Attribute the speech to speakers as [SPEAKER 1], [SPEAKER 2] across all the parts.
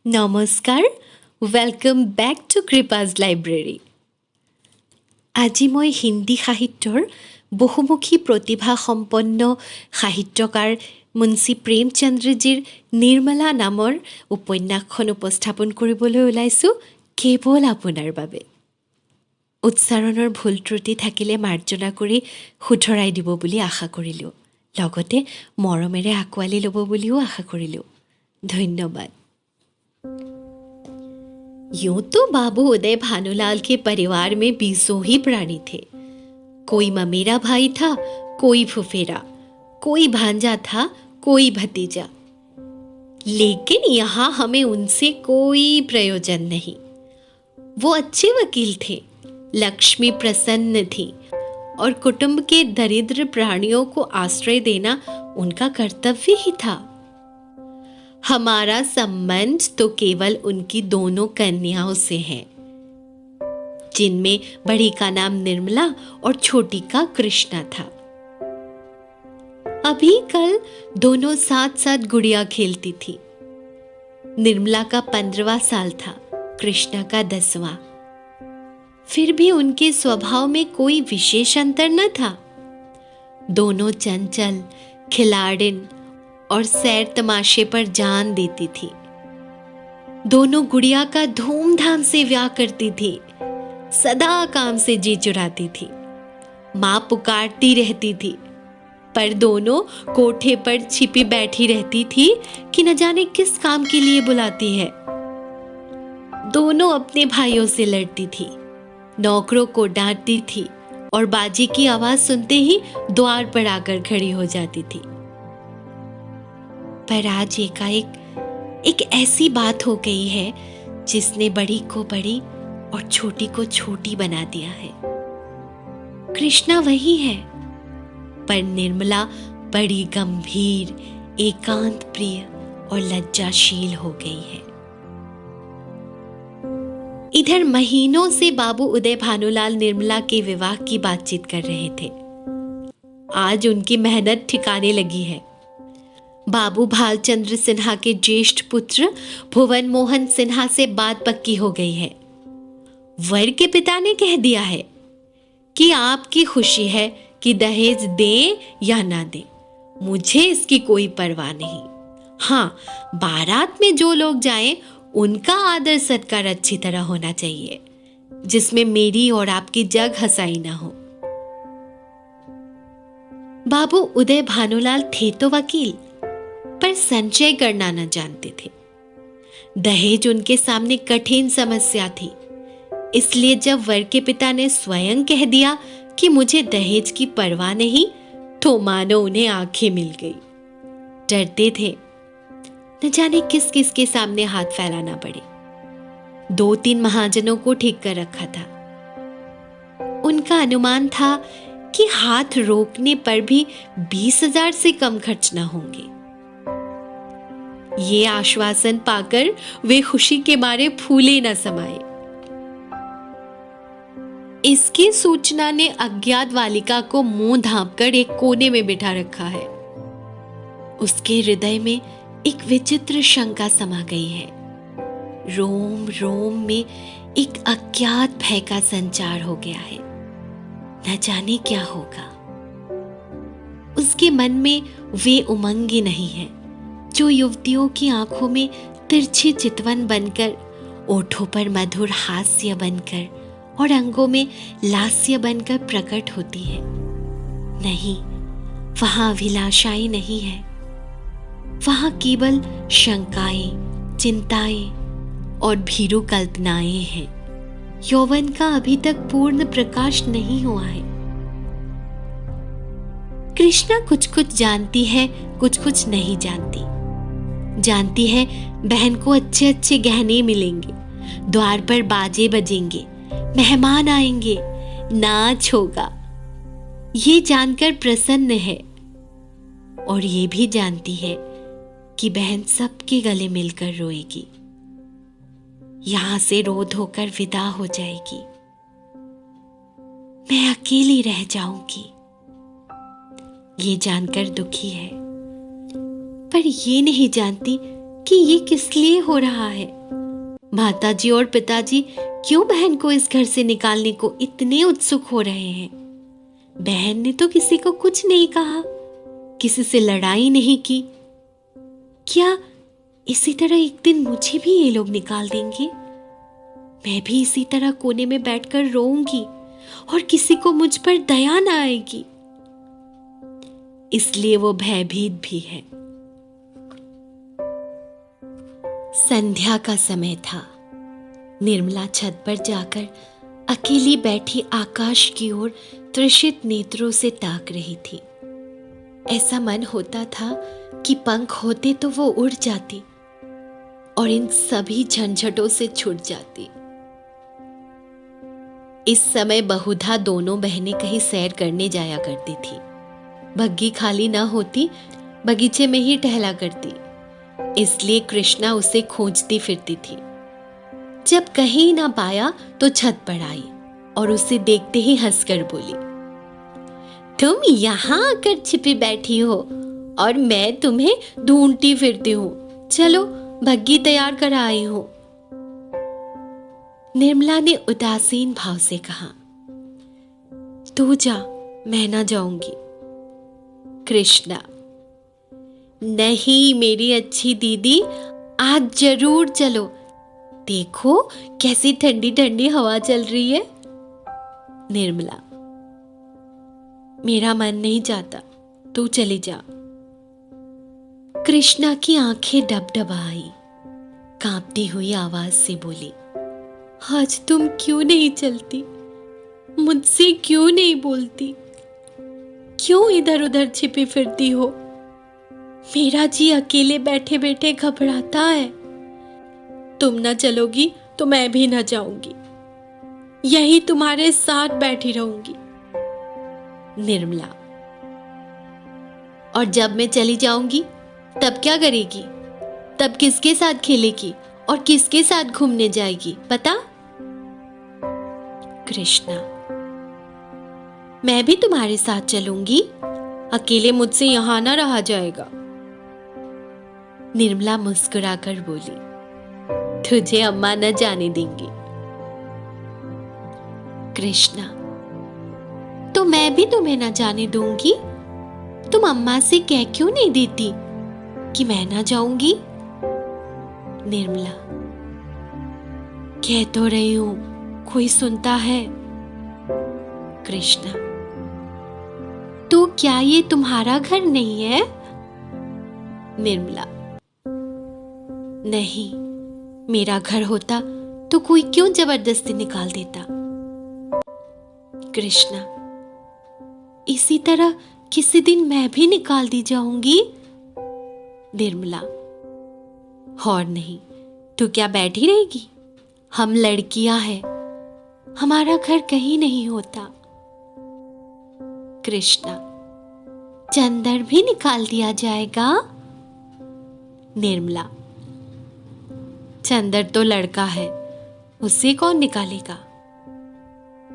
[SPEAKER 1] নমস্কাৰ, welcome back to কৃপাজ library. আজি মই হিন্দী সাহিত্যৰ বহুমুখী প্ৰতিভাসম্পন্ন সাহিত্যকাৰ মুন্সী প্ৰেমচন্দ্ৰজীৰ নিৰ্মলা নামৰ উপন্যাসখন উপস্থাপন কৰিবলৈ ওলাইছোঁ কেৱল আপোনাৰ বাবে। উচ্চাৰণৰ ভুল ত্ৰুটি থাকিলে মাৰ্জনা কৰি শুধৰাই দিব বুলি আশা কৰিলোঁ, লগতে মৰমেৰে আঁকোৱালি ল'ব বুলিও আশা কৰিলোঁ। ধন্যবাদ। यूं तो बाबू उदय भानुलाल के परिवार में 20 ही प्राणी थे। कोई ममेरा भाई था, कोई फुफेरा, कोई भांजा था, कोई भतीजा। लेकिन यहाँ हमें उनसे कोई प्रयोजन नहीं। वो अच्छे वकील थे, लक्ष्मी प्रसन्न थी और कुटुंब के दरिद्र प्राणियों को आश्रय देना उनका कर्तव्य ही था। हमारा संबंध तो केवल उनकी दोनों कन्याओं से है, जिनमें बड़ी का नाम निर्मला और छोटी का कृष्णा था। अभी कल दोनों साथ साथ गुड़िया खेलती थी। निर्मला का 15वां साल था, कृष्णा का 10वां। फिर भी उनके स्वभाव में कोई विशेष अंतर न था। दोनों चंचल, खिलाड़िन और सैर तमाशे पर जान देती थी। दोनों गुड़िया का धूमधाम से ब्याह करती थी, सदा काम से जी चुराती थी। माँ पुकारती रहती थी, पर दोनों कोठे पर छिपी बैठी रहती थी कि न जाने किस काम के लिए बुलाती है। दोनों अपने भाइयों से लड़ती थी, नौकरों को डांटती थी और बाजी की आवाज सुनते ही द्वार पर आकर खड़ी हो जाती थी। पर आज एक ऐसी बात हो गई है जिसने बड़ी को बड़ी और छोटी को छोटी बना दिया है। कृष्णा वही है, पर निर्मला बड़ी गंभीर, एकांत प्रिय और लज्जाशील हो गई है। इधर महीनों से बाबू उदय भानुलाल निर्मला के विवाह की बातचीत कर रहे थे। आज उनकी मेहनत ठिकाने लगी है। बाबू भालचंद्र सिन्हा के ज्येष्ठ पुत्र भुवन मोहन सिन्हा से बात पक्की हो गई है। वर के पिता ने कह दिया है कि आपकी खुशी है कि दहेज दें या ना दें, मुझे इसकी कोई परवाह नहीं। हाँ, बारात में जो लोग जाएं उनका आदर सत्कार अच्छी तरह होना चाहिए, जिसमें मेरी और आपकी जग हंसाई ना हो। बाबू उदय भानुलाल थे तो वकील, पर संचय करना न जानते थे। दहेज उनके सामने कठिन समस्या थी। इसलिए जब वर के पिता ने स्वयं कह दिया कि मुझे दहेज की परवाह नहीं, तो मानो उन्हें आंखें मिल गई। डरते थे न जाने किस किस के सामने हाथ फैलाना पड़े। 2-3 महाजनों को ठीक कर रखा था। उनका अनुमान था कि हाथ रोकने पर भी 20,000 से कम खर्च न होंगे। ये आश्वासन पाकर वे खुशी के मारे फूले न समाये। इसकी सूचना ने अज्ञात बालिका को मुंह ढांपकर एक कोने में बिठा रखा है। उसके हृदय में एक विचित्र शंका समा गई है। रोम रोम में एक अज्ञात भय का संचार हो गया है। न जाने क्या होगा। उसके मन में वे उमंग नहीं है जो युवतियों की आंखों में तिरछी चितवन बनकर, ओठों पर मधुर हास्य बनकर और अंगों में लास्य बनकर प्रकट होती है। नहीं, वहां अभिलाषाएं नहीं है। वहां केवल शंकाएं, चिंताएं और भीरू कल्पनाएं हैं। यौवन का अभी तक पूर्ण प्रकाश नहीं हुआ है। कृष्णा कुछ कुछ जानती है, कुछ कुछ नहीं जानती। जानती है बहन को अच्छे अच्छे गहने मिलेंगे, द्वार पर बाजे बजेंगे, मेहमान आएंगे, नाच होगा। ये जानकर प्रसन्न है और ये भी जानती है कि बहन सबके गले मिलकर रोएगी, यहां से रोध होकर विदा हो जाएगी। मैं अकेली रह जाऊंगी। ये जानकर दुखी है, पर ये नहीं जानती कि ये किस लिए हो रहा है। माताजी और पिताजी क्यों बहन को इस घर से निकालने को इतने उत्सुक हो रहे हैं। बहन ने तो किसी को कुछ नहीं कहा, किसी से लड़ाई नहीं की। क्या इसी तरह एक दिन मुझे भी ये लोग निकाल देंगे? मैं भी इसी तरह कोने में बैठकर रोऊंगी और किसी को मुझ पर दया ना आएगी। इसलिए वो भयभीत भी है। संध्या का समय था। निर्मला छत पर जाकर अकेली बैठी आकाश की ओर तृषित नेत्रों से ताक रही थी। ऐसा मन होता था कि पंख होते तो वो उड़ जाती और इन सभी झंझटों से छूट जाती। इस समय बहुधा दोनों बहनें कहीं सैर करने जाया करती थी। बग्गी खाली न होती, बगीचे में ही टहला करती, इसलिए कृष्णा उसे खोजती फिरती थी। जब कहीं ना पाया तो छत पर आई और उसे देखते ही हंसकर बोली, तुम यहाँ आकर छिपी बैठी हो और मैं तुम्हें ढूंढती फिरती हूँ। चलो बग्गी तैयार कर आई हूँ। निर्मला ने उदासीन भाव से कहा, तू जा, मैं ना जाऊंगी। कृष्णा, नहीं मेरी अच्छी दीदी, आज जरूर चलो। देखो कैसी ठंडी ठंडी हवा चल रही है। निर्मला, मेरा मन नहीं चाहता, तू चली जा। कृष्णा की आंखें डबडबाई, कांपती हुई आवाज से बोली, आज तुम क्यों नहीं चलती? मुझसे क्यों नहीं बोलती? क्यों इधर उधर छिपी फिरती हो? मेरा जी अकेले बैठे बैठे घबराता है। तुम ना चलोगी तो मैं भी ना जाऊंगी, यही तुम्हारे साथ बैठी रहूंगी। निर्मला, और जब मैं चली जाऊंगी तब क्या करेगी? तब किसके साथ खेलेगी और किसके साथ घूमने जाएगी पता? कृष्णा, मैं भी तुम्हारे साथ चलूंगी, अकेले मुझसे यहां ना रहा जाएगा। निर्मला मुस्कुराकर बोली, तुझे अम्मा न जाने देंगी। कृष्णा, तो मैं भी तुम्हें न जाने दूंगी। तुम अम्मा से कह क्यों नहीं देती कि मैं ना जाऊंगी? निर्मला, कह तो रही हूं, कोई सुनता है? कृष्णा, तो क्या ये तुम्हारा घर नहीं है? निर्मला, नहीं, मेरा घर होता तो कोई क्यों जबरदस्ती निकाल देता? कृष्णा, इसी तरह किसी दिन मैं भी निकाल दी जाऊंगी। निर्मला, और नहीं तो क्या बैठी रहेगी? हम लड़कियां हैं, हमारा घर कहीं नहीं होता। कृष्णा, चंदर भी निकाल दिया जाएगा। निर्मला, चंदर तो लड़का है, उसे कौन निकालेगा?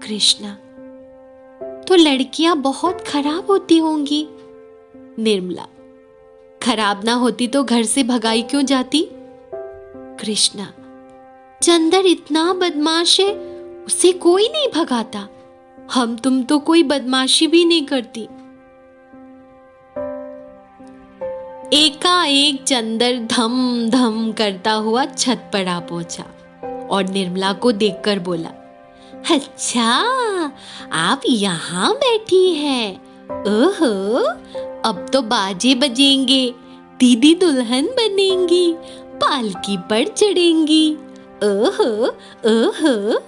[SPEAKER 1] कृष्णा, तो लड़कियां बहुत खराब होती होंगी। निर्मला, खराब ना होती तो घर से भगाई क्यों जाती? कृष्णा, चंदर इतना बदमाश है, उसे कोई नहीं भगाता। हम तुम तो कोई बदमाशी भी नहीं करती। एकाएक चंदर धम धम करता हुआ छत पर आ पहुंचा और निर्मला को देखकर बोला, अच्छा आप यहाँ बैठी हैं? ओहो, अब तो बाजे बजेंगे, दीदी दुल्हन बनेंगी, पालकी पर चढ़ेंगी। ओहो ओहो।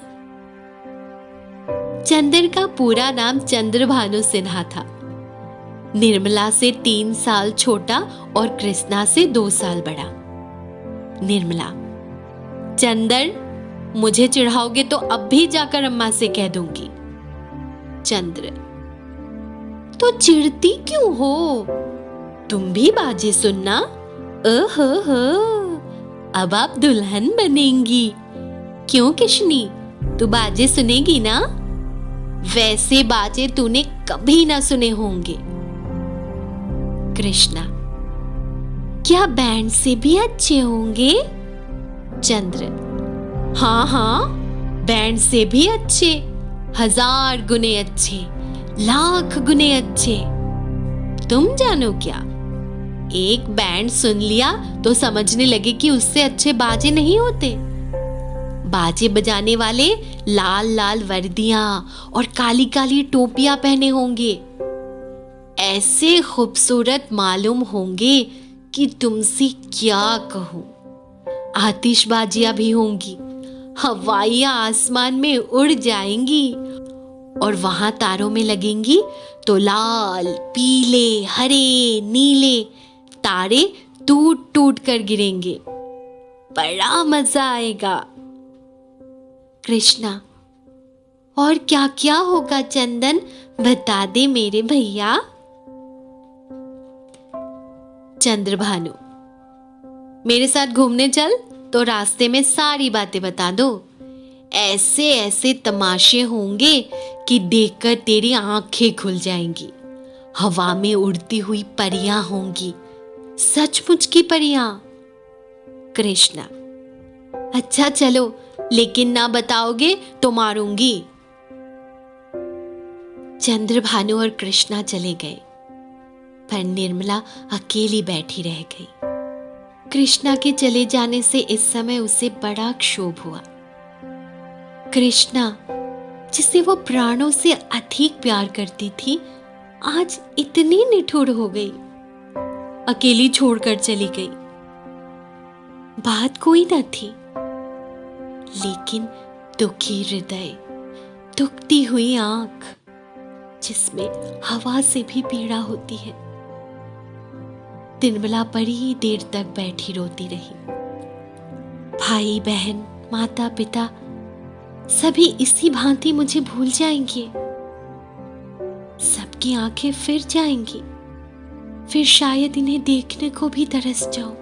[SPEAKER 1] चंदर का पूरा नाम चंद्रभानु सिन्हा था। निर्मला से 3 साल छोटा और कृष्णा से 2 साल बड़ा। निर्मला, चंदर, मुझे चिढ़ाओगे तो अब भी जाकर अम्मा से कह दूंगी। चंद्र, तो चिढ़ती क्यों हो? तुम भी बाजे सुनना। ओहो हो, अब आप दुल्हन बनेंगी। क्यों किशनी, तू बाजे सुनेगी ना? वैसे बाजे तूने कभी ना सुने होंगे। कृष्णा, क्या बैंड से भी अच्छे होंगे? चंद्र: हाँ हाँ, बैंड से भी अच्छे, 1000 गुने अच्छे, लाख गुने अच्छे। तुम जानो क्या, एक बैंड सुन लिया तो समझने लगे कि उससे अच्छे बाजे नहीं होते। बाजे बजाने वाले लाल लाल वर्दियां और काली काली टोपियां पहने होंगे, ऐसे खूबसूरत मालूम होंगे कि तुमसे क्या कहूं। आतिशबाजियां भी होंगी, हवाइयां आसमान में उड़ जाएंगी और वहां तारों में लगेंगी तो लाल पीले हरे नीले तारे टूट टूट कर गिरेंगे। बड़ा मजा आएगा। कृष्णा: और क्या क्या होगा चंदन, बता दे मेरे भैया। चंद्रभानु: मेरे साथ घूमने चल तो रास्ते में सारी बातें बता दो। ऐसे ऐसे तमाशे होंगे कि देखकर तेरी आंखें खुल जाएंगी। हवा में उड़ती हुई परियां होंगी, सचमुच की परियां। कृष्णा: अच्छा चलो, लेकिन ना बताओगे तो मारूंगी। चंद्रभानु और कृष्णा चले गए, पर निर्मला अकेली बैठी रह गई। कृष्णा के चले जाने से इस समय उसे बड़ा क्षोभ हुआ। कृष्णा, जिसे वो प्राणों से अधिक प्यार करती थी, आज इतनी निठुर हो गई, अकेली छोड़कर चली गई। बात कोई न थी, लेकिन दुखी हृदय, दुखती हुई आंख, जिसमें हवा से भी पीड़ा होती है। निर्मला बड़ी देर तक बैठी रोती रही। भाई बहन माता पिता सभी इसी भांति मुझे भूल जाएंगे। सबकी आंखें फिर जाएंगी, फिर शायद इन्हें देखने को भी तरस जाऊं।